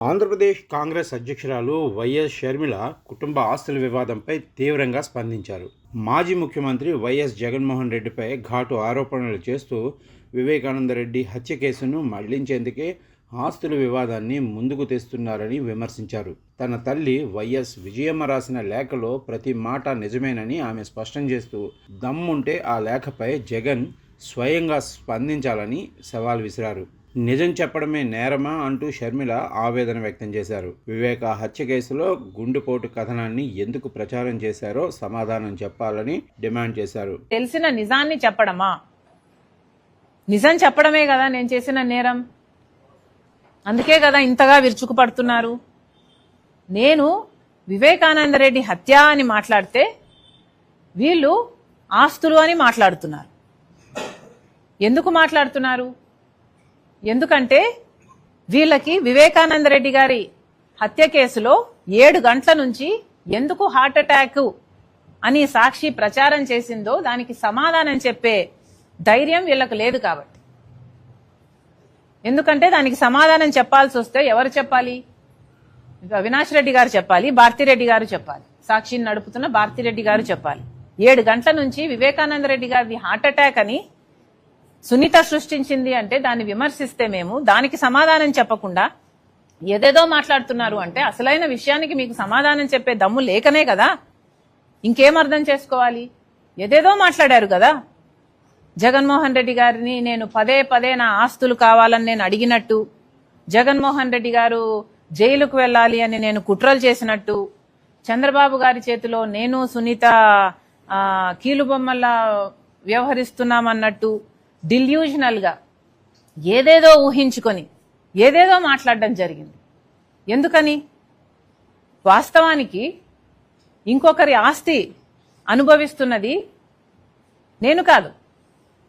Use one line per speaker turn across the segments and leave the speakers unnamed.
ఆంధ్రప్రదేశ్ కాంగ్రెస్ అధ్యక్షురాలు వైఎస్ షర్మిల కుటుంబ ఆస్తుల వివాదంపై తీవ్రంగా స్పందించారు. మాజీ ముఖ్యమంత్రి వైఎస్ జగన్మోహన్ రెడ్డిపై ఘాటు ఆరోపణలు చేస్తూ వివేకానందరెడ్డి హత్య కేసును మళ్లించేందుకే ఆస్తుల వివాదాన్ని ముందుకు తెస్తున్నారని విమర్శించారు. తన తల్లి వైఎస్ విజయమ్మ రాసిన లేఖలో ప్రతి మాట నిజమేనని ఆమె స్పష్టం చేస్తూ దమ్ముంటే ఆ లేఖపై జగన్ స్వయంగా స్పందించాలని సవాల్ విసిరారు. నిజం చెప్పడమే నేరమా అంటూ షర్మిల ఆవేదన వ్యక్తం చేశారు. వివేక హత్య కేసులో గుండెపోటు కథనాన్ని ఎందుకు ప్రచారం చేశారో సమాధానం చెప్పాలని డిమాండ్ చేశారు.
తెలిసిన నిజాన్ని చెప్పడమా? నిజం చెప్పడమే కదా నేను చేసిన నేరం. అందుకే కదా ఇంతగా విరుచుకుపడుతున్నారు. నేను వివేకానందరెడ్డి హత్య అని మాట్లాడితే వీళ్ళు ఆస్తులు అని మాట్లాడుతున్నారు. ఎందుకు మాట్లాడుతున్నారు? ఎందుకంటే వీళ్ళకి వివేకానందరెడ్డి గారి హత్య కేసులో 7 గంటల నుంచి ఎందుకు హార్ట్ అటాక్ అని సాక్షి ప్రచారం చేసిందో దానికి సమాధానం చెప్పే ధైర్యం వీళ్ళకు లేదు కాబట్టి. ఎందుకంటే దానికి సమాధానం చెప్పాల్సి వస్తే ఎవరు చెప్పాలి? అవినాష్ రెడ్డి గారు చెప్పాలి, భారతిరెడ్డి గారు చెప్పాలి, సాక్షిని నడుపుతున్న భారతిరెడ్డి గారు చెప్పాలి. 7 గంటల నుంచి వివేకానందరెడ్డి గారిది హార్ట్ అటాక్ అని సునీత సృష్టించింది అంటే దాన్ని విమర్శిస్తే మేము దానికి సమాధానం చెప్పకుండా ఏదేదో మాట్లాడుతున్నారు అంటే అసలైన విషయానికి మీకు సమాధానం చెప్పే దమ్ము లేకనే కదా. ఇంకేం అర్థం చేసుకోవాలి? ఏదేదో మాట్లాడారు కదా. జగన్మోహన్ రెడ్డి గారిని నేను పదే నా ఆస్తులు కావాలని నేను అడిగినట్టు, జగన్మోహన్ రెడ్డి గారు జైలుకు వెళ్ళాలి అని నేను కుట్రలు చేసినట్టు, చంద్రబాబు గారి చేతిలో నేను సునీత కీలుబొమ్మల్లా వ్యవహరిస్తున్నామన్నట్టు డిల్యూజనల్ గా ఏదేదో ఊహించుకొని ఏదేదో మాట్లాడడం జరిగింది. ఎందుకని? వాస్తవానికి ఇంకొకరి ఆస్తి అనుభవిస్తున్నది నేను కాదు,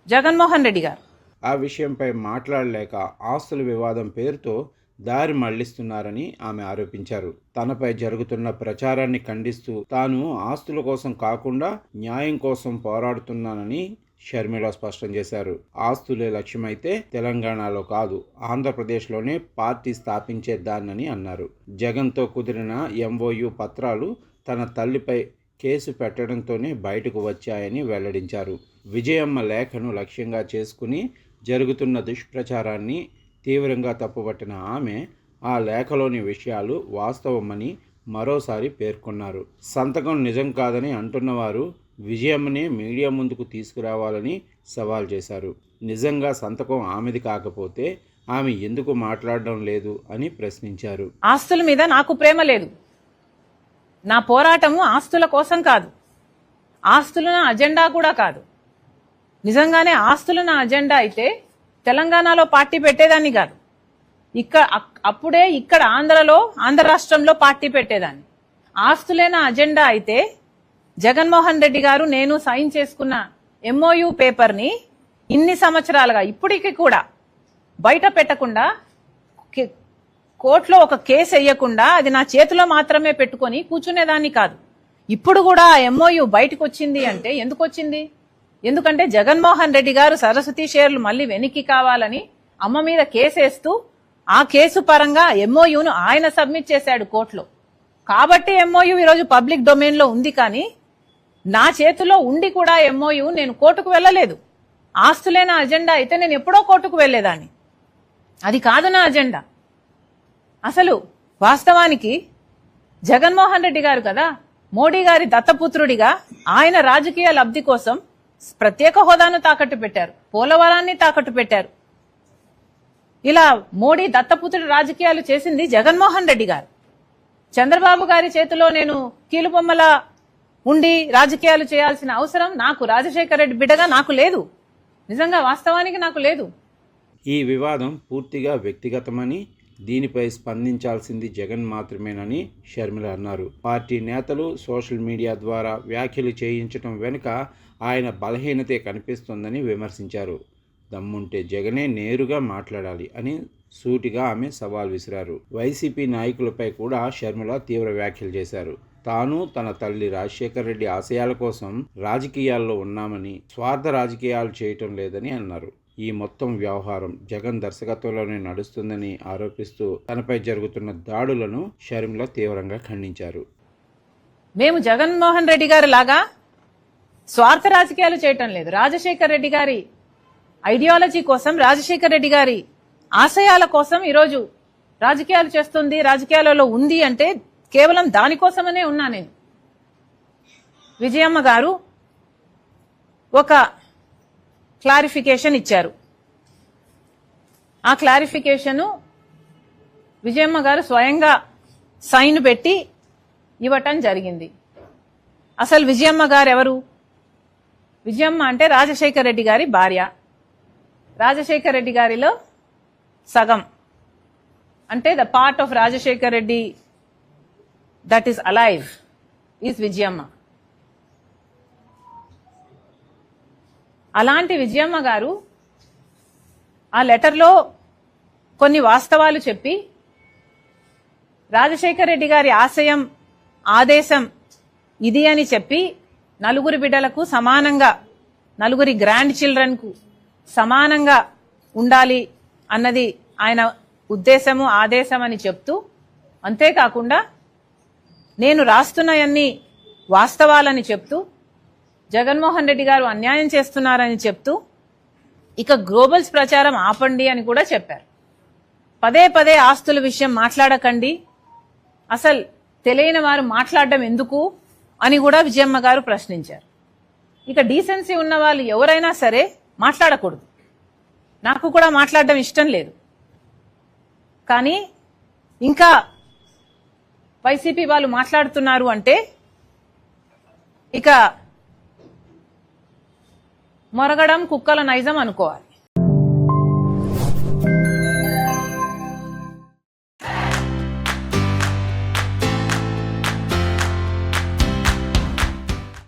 జగన్మోహన్ రెడ్డి గారు.
ఆ విషయంపై మాట్లాడలేక ఆస్తుల వివాదం పేరుతో దారి మళ్లిస్తున్నారని ఆమె ఆరోపించారు. తనపై జరుగుతున్న ప్రచారాన్ని ఖండిస్తూ తాను ఆస్తుల కోసం కాకుండా న్యాయం కోసం పోరాడుతున్నానని షర్మిల స్పష్టం చేశారు. ఆస్తులే లక్ష్యమైతే తెలంగాణలో కాదు, ఆంధ్రప్రదేశ్లోనే పార్టీ స్థాపించేద్దానని అన్నారు. జగన్తో కుదిరిన MOU పత్రాలు తన తల్లిపై కేసు పెట్టడంతోనే బయటకు వచ్చాయని వెల్లడించారు. విజయమ్మ లేఖను లక్ష్యంగా చేసుకుని జరుగుతున్న దుష్ప్రచారాన్ని తీవ్రంగా తప్పుపట్టిన ఆమె ఆ లేఖలోని విషయాలు వాస్తవమని మరోసారి పేర్కొన్నారు. సంతకం నిజం కాదని అంటున్నవారు విజయమ్మనే మీడియా ముందుకు తీసుకురావాలని సవాల్ చేశారు. నిజంగా సంతకం ఆమెది కాకపోతే ఆమె ఎందుకు మాట్లాడడం లేదు అని ప్రశ్నించారు.
ఆస్తుల మీద నాకు ప్రేమ లేదు. నా పోరాటము ఆస్తుల కోసం కాదు, ఆస్తులు నా అజెండా కూడా కాదు. నిజంగానే ఆస్తులు నా అజెండా అయితే తెలంగాణలో పార్టీ పెట్టేదాన్ని కాదు. అప్పుడే ఇక్కడ ఆంధ్ర రాష్ట్రంలో పార్టీ పెట్టేదాన్ని. ఆస్తులే నా అజెండా అయితే జగన్మోహన్ రెడ్డి గారు నేను సైన్ చేసుకున్న MOU పేపర్ని ఇన్ని సంవత్సరాలుగా ఇప్పటికీ కూడా బయట పెట్టకుండా, కోర్టులో ఒక కేసు వేయకుండా అది నా చేతిలో మాత్రమే పెట్టుకొని కూర్చునేదాన్ని కాదు. ఇప్పుడు కూడా MOU బయటకు వచ్చింది అంటే ఎందుకు వచ్చింది? ఎందుకంటే జగన్మోహన్ రెడ్డి గారు సరస్వతి షేర్లు మళ్ళీ వెనక్కి కావాలని అమ్మ మీద కేసేస్తూ ఆ కేసు పరంగా MOUను ఆయన సబ్మిట్ చేశాడు కోర్టులో. కాబట్టి MOU ఈరోజు పబ్లిక్ డొమైన్ లో ఉంది. కానీ నా చేతిలో ఉండి కూడా MOU నేను కోర్టుకు వెళ్ళలేదు. ఆస్తులే నా అజెండా అయితే నేను ఎప్పుడో కోర్టుకు వెళ్లేదాన్ని. అది కాదు నా అజెండా. అసలు వాస్తవానికి జగన్మోహన్ రెడ్డి గారు కదా మోడీ గారి దత్తపుత్రుడిగా ఆయన రాజకీయ లబ్ధి కోసం ప్రత్యేక హోదాను తాకట్టు పెట్టారు, పోలవరాన్ని తాకట్టు పెట్టారు. ఇలా మోడీ దత్తపుత్రుడి రాజకీయాలు చేసింది జగన్మోహన్ రెడ్డి గారు. చంద్రబాబు గారి చేతిలో నేను కీలుబొమ్మల ఉండి రాజకీయాలు చేయాల్సిన అవసరం నాకు, రాజశేఖర రెడ్డి బిడ్డగా నాకు లేదు. నిజంగా వాస్తవానికి నాకు లేదు.
ఈ వివాదం పూర్తిగా వ్యక్తిగతమని, దీనిపై స్పందించాల్సింది జగన్ మాత్రమేనని షర్మిల అన్నారు. పార్టీ నేతలు సోషల్ మీడియా ద్వారా వ్యాఖ్యలు చేయించడం వెనుక ఆయన బలహీనతే కనిపిస్తోందని విమర్శించారు. దమ్ముంటే జగనే నేరుగా మాట్లాడాలి అని సూటిగా ఆమె సవాల్ విసిరారు. వైసీపీ నాయకులపై కూడా షర్మిల తీవ్ర వ్యాఖ్యలు చేశారు. తాను తన తల్లి రాజశేఖర రెడ్డి ఆశయాల కోసం రాజకీయాల్లో ఉన్నామని, స్వార్థ రాజకీయాలు చేయటం లేదని అన్నారు. ఈ మొత్తం వ్యవహారం జగన్ దర్శకత్వంలోనే నడుస్తుందని ఆరోపిస్తూ తనపై జరుగుతున్న దాడులను షర్మిల తీవ్రంగా ఖండించారు.
మేము జగన్మోహన్ రెడ్డి గారి లాగా స్వార్థ రాజకీయాలు చేయటం లేదు. రాజశేఖర్ రెడ్డి గారి ఐడియాలజీ కోసం, రాజశేఖర్ రెడ్డి గారి ఆశయాల కోసం ఈరోజు రాజకీయాలు చేస్తుంది, రాజకీయాలలో ఉంది అంటే కేవలం దానికోసమనే ఉన్నా నేను. విజయమ్మ గారు ఒక క్లారిఫికేషన్ ఇచ్చారు. ఆ క్లారిఫికేషను విజయమ్మ గారు స్వయంగా సైన్ పెట్టి ఇవ్వటం జరిగింది. అసలు విజయమ్మ గారు ఎవరు? విజయమ్మ అంటే రాజశేఖర్ రెడ్డి గారి భార్య. రాజశేఖర్ రెడ్డి గారిలో సగం అంటే the part of Rajasekhar Reddy that is alive is Vijayamma. అలాంటి విజయమ్మ గారు ఆ లెటర్లో కొన్ని వాస్తవాలు చెప్పి రాజశేఖర్ రెడ్డి గారి ఆశయం, ఆదేశం ఇది అని చెప్పి నలుగురు బిడ్డలకు సమానంగా, నలుగురి గ్రాండ్ చిల్డ్రన్కు సమానంగా ఉండాలి అన్నది ఆయన ఉద్దేశము, ఆదేశం అని చెప్తూ, అంతేకాకుండా నేను రాస్తున్నవన్నీ వాస్తవాలని చెప్తూ, జగన్మోహన్ రెడ్డి గారు అన్యాయం చేస్తున్నారని చెప్తూ, ఇక గ్లోబల్స్ ప్రచారం ఆపండి అని కూడా చెప్పారు. పదే పదే ఆస్తుల విషయం మాట్లాడకండి, అసలు తెలియని వారు మాట్లాడడం ఎందుకు అని కూడా విజయమ్మ గారు ప్రశ్నించారు. ఇక డీసెన్సీ ఉన్న వాళ్ళు ఎవరైనా సరే మాట్లాడకూడదు. నాకు కూడా మాట్లాడడం ఇష్టం లేదు. కానీ ఇంకా వైసీపీ వాళ్ళు మాట్లాడుతున్నారు అంటే ఇక మొరగడం కుక్కల నైజం అనుకోవాలి.